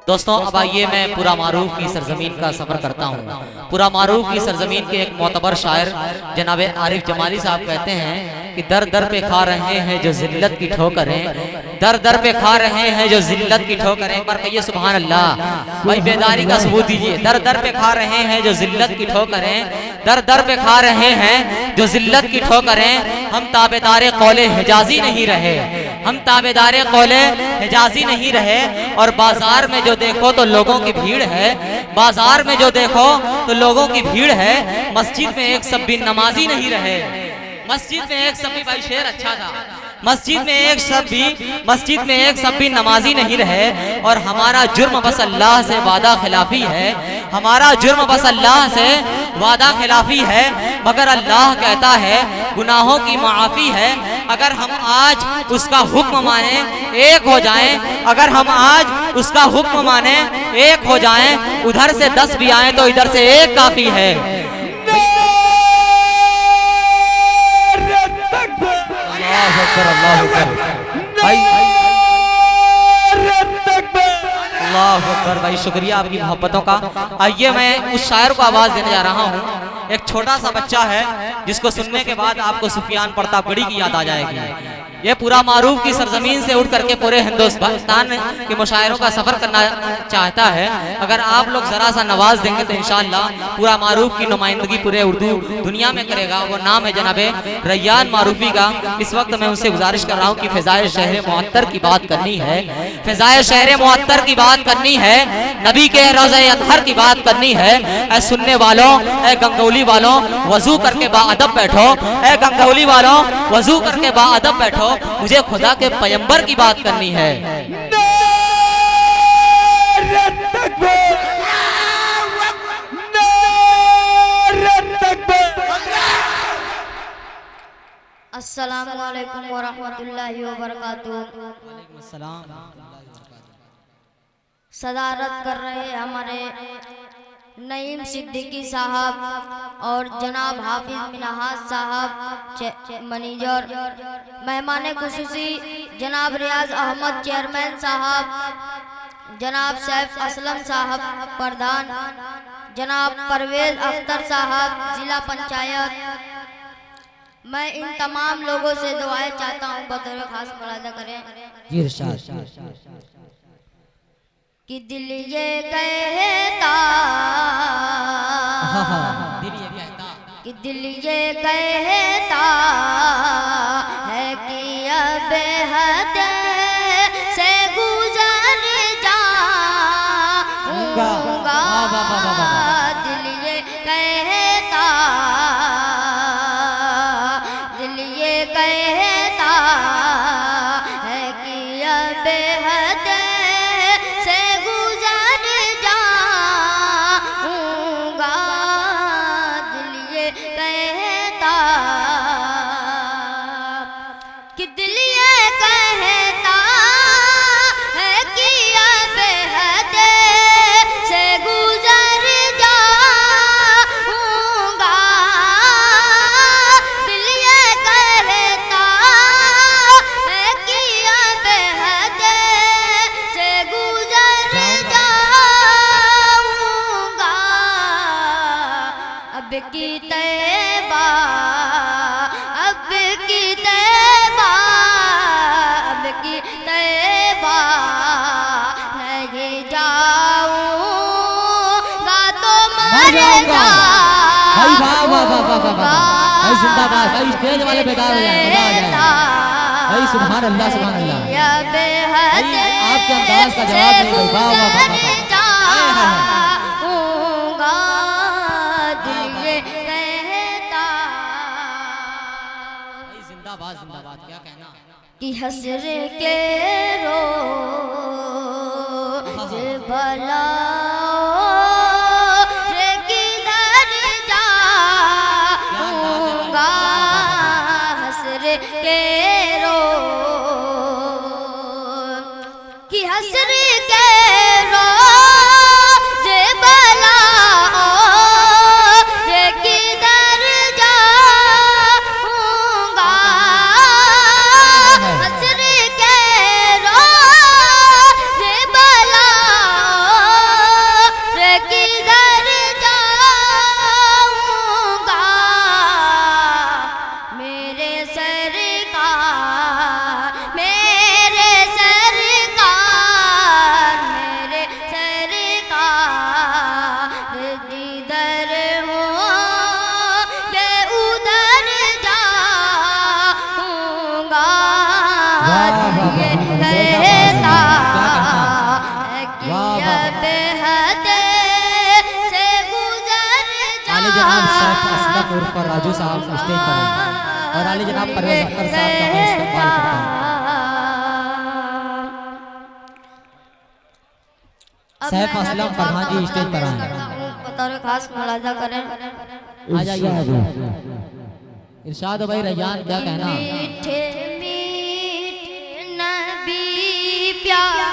दोस्तों अब आइए मैं पूरा मारूफ की सरजमीन का सफर करता हूँ। पूरा मारूफ की सरजमीन के एक मोतबर शायर जनाब आरिफ जमाली साहब कहते हैं कि दर दर पे खा रहे हैं जो जिल्लत की ठोकरें, दर दर पे खा रहे हैं जो जिल्लत की ठोकरें। एक बार कहिए सुभान अल्लाह। भाई बेदारी का सबूत दीजिए। दर दर पे खा रहे हैं जो जिल्लत की ठोकरें, दर दर पे खा रहे हैं जो जिल्लत की ठोकरें। हम ताबेदारे कौले हिजाजी नहीं रहे, हम ताबेदारे कौले हिजाजी नहीं रहे। और बाजार में जो देखो तो लोगों की भीड़ है, बाजार में जो देखो तो लोगों की भीड़ है। मस्जिद में एक सब भी नमाजी नहीं रहे, मस्जिद में एक सब भी, भाई शेर अच्छा था, मस्जिद में एक सब भी नमाजी नहीं रहे। और हमारा जुर्म बस अल्लाह से वादा खिलाफी है, हमारा जुर्म बस अल्लाह से वादा खिलाफी है। मगर अल्लाह कहता है गुनाहों की माफ़ी है। अगर हम आज उसका हुक्म माने एक हो जाएं, अगर हम आज उसका हुक्म माने एक हो जाएं, उधर से 10 भी आए तो इधर से एक काफी है। अल्लाह अकबर। भाई शुक्रिया आपकी मोहब्बतों का। आइए मैं उस शायर को आवाज देने जा रहा हूँ। एक छोटा सा बच्चा है जिसको सुनने के बाद आपको सुफियान प्रतापगढ़ी की याद आ जाएगी। ये पूरा मारूफ की सरजमीन से उठ करके पूरे हिंदुस्तान के मुशायरों का सफर करना चाहता है। अगर आप लोग जरा सा नवाज देंगे तो इंशाअल्लाह पूरा मारूफ की नुमाइंदगी पूरे उर्दू दुनिया में करेगा। वो नाम है जनाबे रैयान मारूफी का। इस वक्त मैं उनसे गुजारिश कर रहा हूँ कि फ़िज़ाए शहर मुअत्तर की बात करनी है, फ़िज़ाए शहर मुअत्तर की बात करनी है, नबी के रोज़े अतहर की बात करनी है। ऐ सुनने वालों, ऐ गंगौली वालों, वजू करके बाअदब बैठो, ऐ गंगौली वालों वजू करके बाअदब बैठो, मुझे खुदा के पैगंबर की बात करनी है। अस्सलामु अलैकुम व रहमतुल्लाहि व बरकातुहू। सदारत कर रहे हमारे नईम सिद्दीकी साहब और जनाब हाफिज मिनहाज साहब मैनेजर, मेहमान खुसूसी जनाब रियाज अहमद चेयरमैन साहब, जनाब सैफ असलम साहब प्रधान, जनाब परवेज अख्तर साहब जिला पंचायत। मैं इन तमाम लोगों से दुआएं चाहता हूँ, बतौर खास मुलादा करें कि दिल ये कहता, कि दिल ये कहता है कि अब हद से गुजर जाऊंगा। दिल ये कहता, दिल ये कहता है कि अब हद से गुजर जाऊंगा। दिल ये कहता, कि दिल ये कहता है कि अब हद से गुजर जाऊंगा। दिल ये कहता है कि अब हद से गुजर जाऊंगा। अब की तैबा, अब की तैबा, अब की तैबा नहीं जाऊंगा तो मर जाऊंगा। भाई जिंदाबाद, भाई स्टेज वाले बेदार हो जाए, मजा आ जाए। भाई सुभान अल्लाह, सुभान अल्लाह। आपके अंदाज का जवाब नहीं। वाह वाह वाह वाह। जिंदाबाद जिंदाबाद, क्या कहना कि हसर के रोज भला रे किधर जाऊंगा। हसर के रोज, कि हसर के रोज भला रे किधर जाऊंगा। हसर के रोज भला कहता वाह, वाह, वाह। बेहद से गुजर आले जनाब सैफ असलम उर्फ राजू साहब स्टेज पर हैं और आले जनाब परवेज अख्तर साहब का मैं इस्तेमाल करता हूँ। सैफ असलम प्रधान जी स्टेज पर आए। बतौर खास मुलाजा करें। आ जाइए इरशाद भाई रैयान क्या कहना। मीठे मीठे नबी प्यारे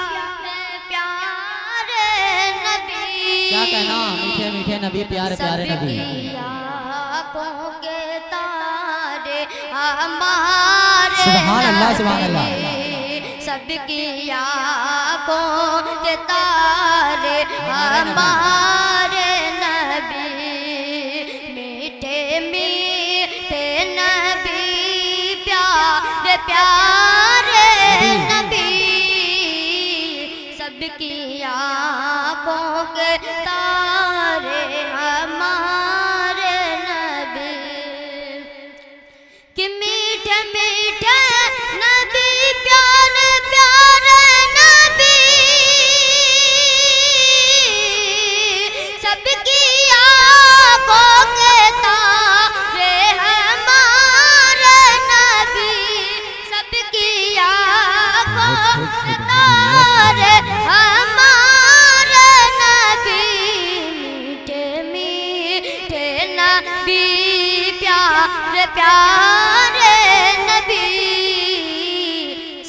नबी क्या कहना मीठे मीठे नबी प्यारे प्यारे नबी। आँखों के तारे हमारे सुभान अल्लाह सुभान अल्लाह। सबकी आँखों के तारे हमारे नबी मीठे मीठे नबी प्यारे प्यारे नबी सबकी आँखों के तारे हमारे नबी कि मीठे मीठे नबी प्यारे प्यारे नबी सबकी आँखों के तारे हमारे नबी सबकी आँखों के तारे हमारे नबी मीठे मीठे नबी प्यारे प्यारे नबी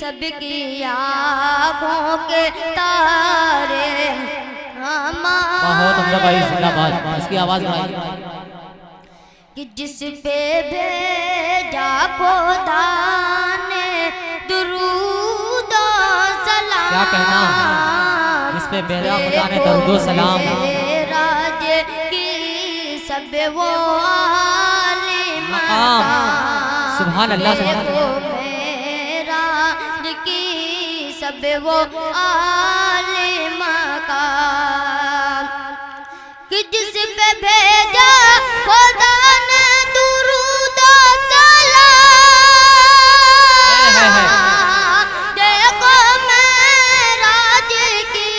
सबकी आँखों के तारे बहुत उम्दा भाई जिंदाबाद। इसकी आवाज बढ़ाइए। कि जिस पे भेजा खुदा ने दुरूद और सलाम क्या कहना जिस पे भेजा खुदा ने दरूद और सलाम राज की सब वो आली मकाम। सुभान अल्लाह सुभान अल्लाह। राज की सब वो आली मकाम कि जिस पे भेजा खुदा ने दुरूद और सलाम देखो मेराज की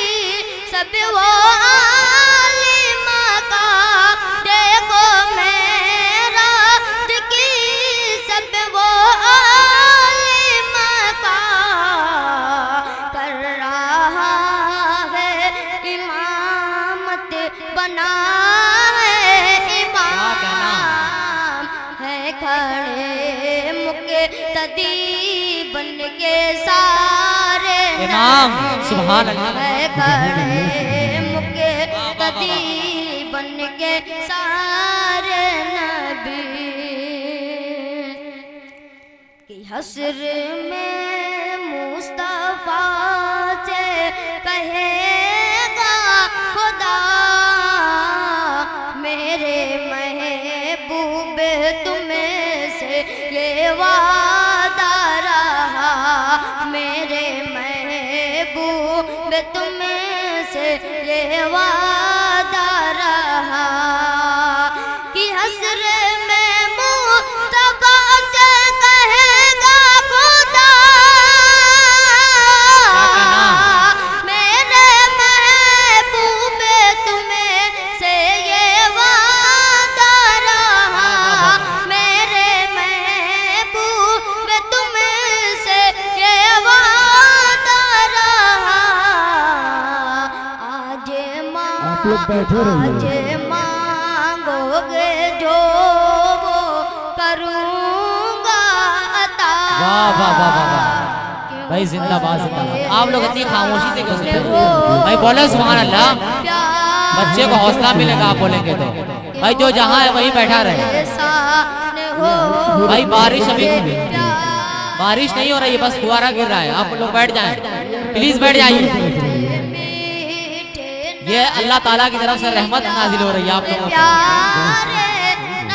सब वो आली मकाम देखो मेराज की सब वो आली मकाम कर रहा है इमामत बना है इमाम है खड़े मुक़्तदी बन के सारे इमाम। सुभान अल्लाह। है खड़े मुक़्तदी बन के सारे नबी कि हस्र में मुस्तफा से कहेगा खुदा मेरे महबूब तुम्हें से ये वादा रहा मेरे महबूब तुम्हें से ये वादा रहा कि हस्र में मुस्तफा से कहेगा खुदा मेरे महबूब तुम्हें से ये वादा रहा मेरे महबूब तुम्हें से ये वादा रहा आज आप लोग बैठे रहिए। आज मांगोगे जो वो करूँगा अता वाह वाह वाह वाह वाह। भाई जिंदाबाद जिंदाबाद। आप लोग इतनी खामोशी से क्यों सुनते हो? भाई बोले सुभान अल्लाह। बच्चे को हौसला मिलेगा आप बोलेंगे तो। भाई जो जहाँ है वहीं बैठा रहे। भाई बारिश अभी बारिश नहीं हो रही है बस फुहारा गिर रहा है। आप लोग बैठ जाएं प्लीज बैठ जाइए। ये अल्लाह ताला की तरफ से रहमत नाजिल हो रही है आप लोगों को।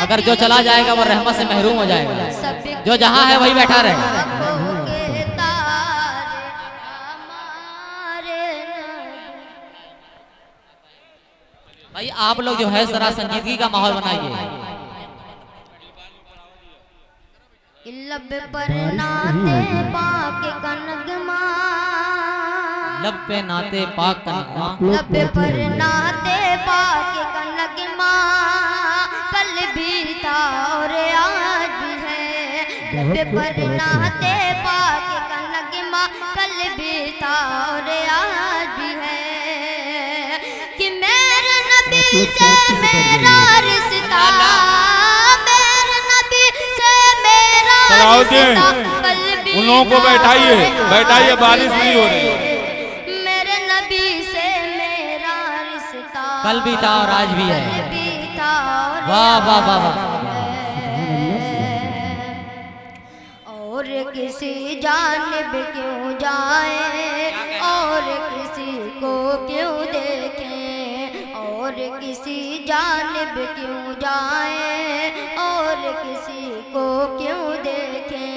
अगर जो चला जाएगा वो रहमत से महरूम हो जाएगा। जो जहाँ है वही बैठा रहे। भाई आप लोग जो है जरा संजीदगी का माहौल बनाइए। लब पर नाते पाक का नगमा लब पे नाते पाक का नगमा, लब पर नाते पाक का नगमा, कल भी था और आज भी है। लब पर नाते पाक का नगमा, कल भी था और आज भी है। कि मेरे नबी से मेरा रिश्ता, मेरे नबी से मेरा रिश्ता, कल भी उन लोगों को बैठाइए, बैठाइए, बारिश नहीं हो रही। मेरे नबी से मेरा रिश्ता, कल भी था और आज भी है। कल भी था और वाह वाह वाह वाह। और किसी जानिब क्यों जाए, और किसी को क्यों देखें, और किसी जानिब क्यों जाए, और किसी को क्यों देखें।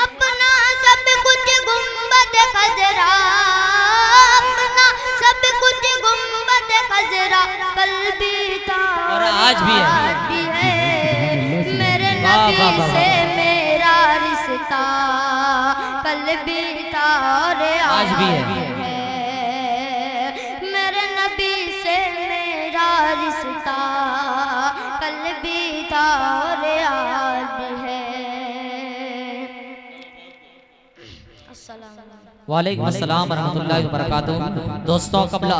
अपना सब कुछ गुंबद खजरा, अपना सब कुछ गुंबद खजरा, कल भी था और आज भी है। मेरे वाह, नबी वाह, वाह, से मेरा रिश्ता, कल भी था और आज भी है। मेरे नबी से मेरा रिश्ता, कल भी था और आज भी है। अस्सलाम वालेकुम। वालेकुम अस्सलाम व रहमतुल्लाहि व बरकातुहू। दोस्तों कबल